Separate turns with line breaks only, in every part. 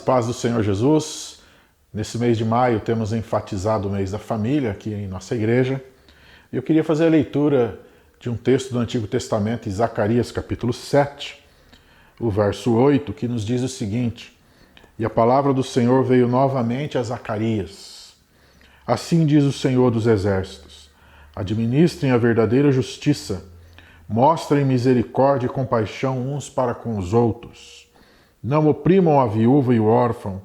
paz do Senhor Jesus. Nesse mês de maio temos enfatizado o mês da família aqui em nossa igreja. Eu queria fazer a leitura de um texto do Antigo Testamento, em Zacarias capítulo 7, o verso 8, que nos diz o seguinte: E a palavra do Senhor veio novamente a Zacarias. Assim diz o Senhor dos Exércitos: administrem a verdadeira justiça, mostrem misericórdia e compaixão uns para com os outros. Não oprimam a viúva e o órfão,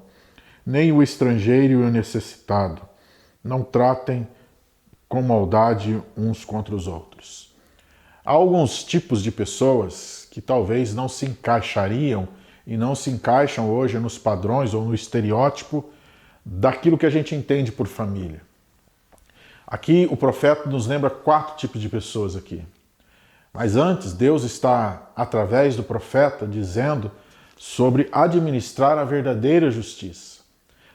nem o estrangeiro e o necessitado. Não tratem com maldade uns contra os outros. Há alguns tipos de pessoas que talvez não se encaixariam e não se encaixam hoje nos padrões ou no estereótipo daquilo que a gente entende por família. Aqui o profeta nos lembra 4 tipos de pessoas aqui. Mas antes, Deus está, através do profeta, dizendo sobre administrar a verdadeira justiça.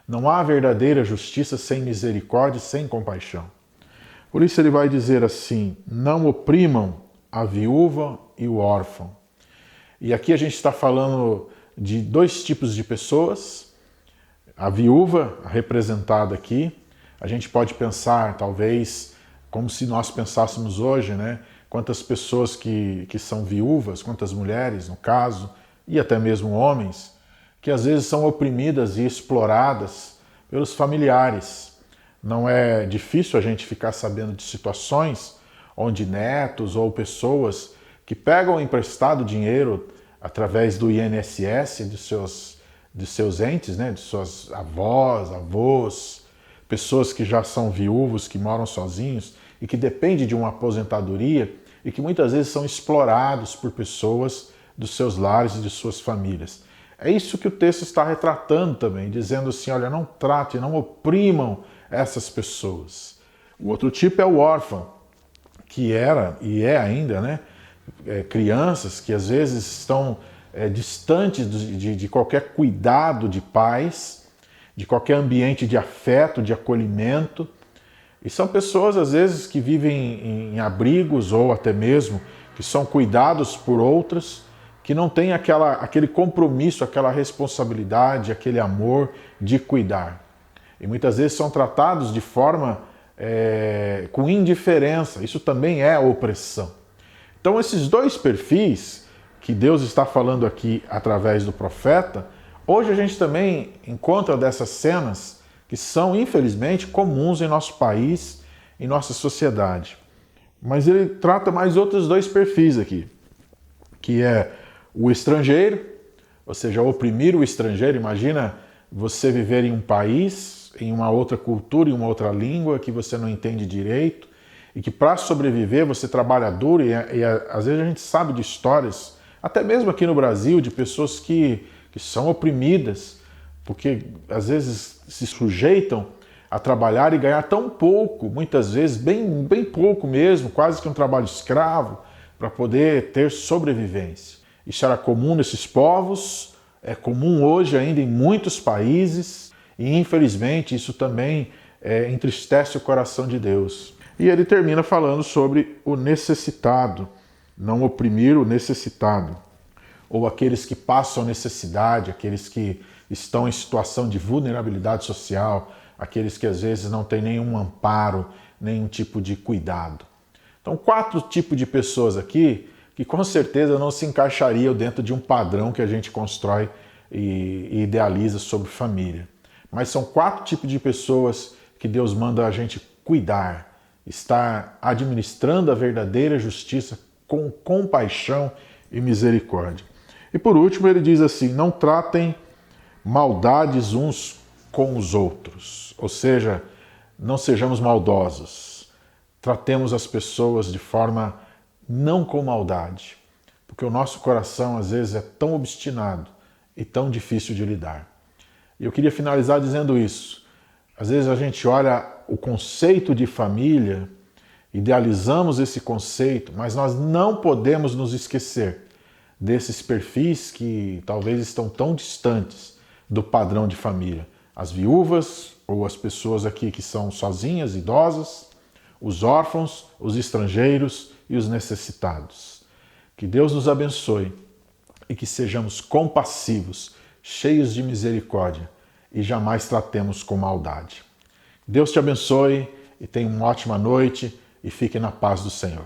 Não há verdadeira justiça sem misericórdia e sem compaixão. Por isso ele vai dizer assim: não oprimam a viúva e o órfão. E aqui a gente está falando de 2 tipos de pessoas. A viúva, representada aqui, a gente pode pensar, talvez, como se nós pensássemos hoje, né? Quantas pessoas que são viúvas, quantas mulheres, no caso, e até mesmo homens, que às vezes são oprimidas e exploradas pelos familiares. Não é difícil a gente ficar sabendo de situações onde netos ou pessoas que pegam emprestado dinheiro através do INSS de seus entes, né, de suas avós, avós, pessoas que já são viúvos, que moram sozinhos e que dependem de uma aposentadoria e que muitas vezes são explorados por pessoas dos seus lares e de suas famílias. É isso que o texto está retratando também, dizendo assim: olha, não tratem, não oprimam essas pessoas. O outro tipo é o órfão, que era e é ainda, né, crianças que às vezes estão distantes de qualquer cuidado de pais, de qualquer ambiente de afeto, de acolhimento. E são pessoas, às vezes, que vivem em abrigos ou até mesmo que são cuidados por outras, que não têm aquele compromisso, aquela responsabilidade, aquele amor de cuidar. E muitas vezes são tratados de forma com indiferença. Isso também é opressão. Então esses 2 perfis que Deus está falando aqui através do profeta, hoje a gente também encontra dessas cenas que são, infelizmente, comuns em nosso país, em nossa sociedade. Mas ele trata mais outros 2 perfis aqui, que é o estrangeiro, ou seja, oprimir o estrangeiro. Imagina você viver em um país, em uma outra cultura, em uma outra língua que você não entende direito e que para sobreviver você trabalha duro e às vezes a gente sabe de histórias, até mesmo aqui no Brasil, de pessoas que são oprimidas porque às vezes se sujeitam a trabalhar e ganhar tão pouco, muitas vezes bem pouco mesmo, quase que um trabalho escravo, para poder ter sobrevivência. Isso era comum nesses povos, é comum hoje ainda em muitos países, e infelizmente isso também entristece o coração de Deus. E ele termina falando sobre o necessitado, não oprimir o necessitado, ou aqueles que passam necessidade, aqueles que estão em situação de vulnerabilidade social, aqueles que às vezes não têm nenhum amparo, nenhum tipo de cuidado. Então, 4 tipos de pessoas aqui que com certeza não se encaixariam dentro de um padrão que a gente constrói e idealiza sobre família. Mas são 4 tipos de pessoas que Deus manda a gente cuidar, estar administrando a verdadeira justiça com compaixão e misericórdia. E por último ele diz assim: não tratem maldades uns com os outros, ou seja, não sejamos maldosos, tratemos as pessoas de forma não com maldade, porque o nosso coração às vezes é tão obstinado e tão difícil de lidar. E eu queria finalizar dizendo isso: às vezes a gente olha o conceito de família, idealizamos esse conceito, mas nós não podemos nos esquecer desses perfis que talvez estão tão distantes do padrão de família. As viúvas ou as pessoas aqui que são sozinhas, idosas, os órfãos, os estrangeiros e os necessitados. Que Deus nos abençoe e que sejamos compassivos, cheios de misericórdia e jamais tratemos com maldade. Deus te abençoe e tenha uma ótima noite e fique na paz do Senhor.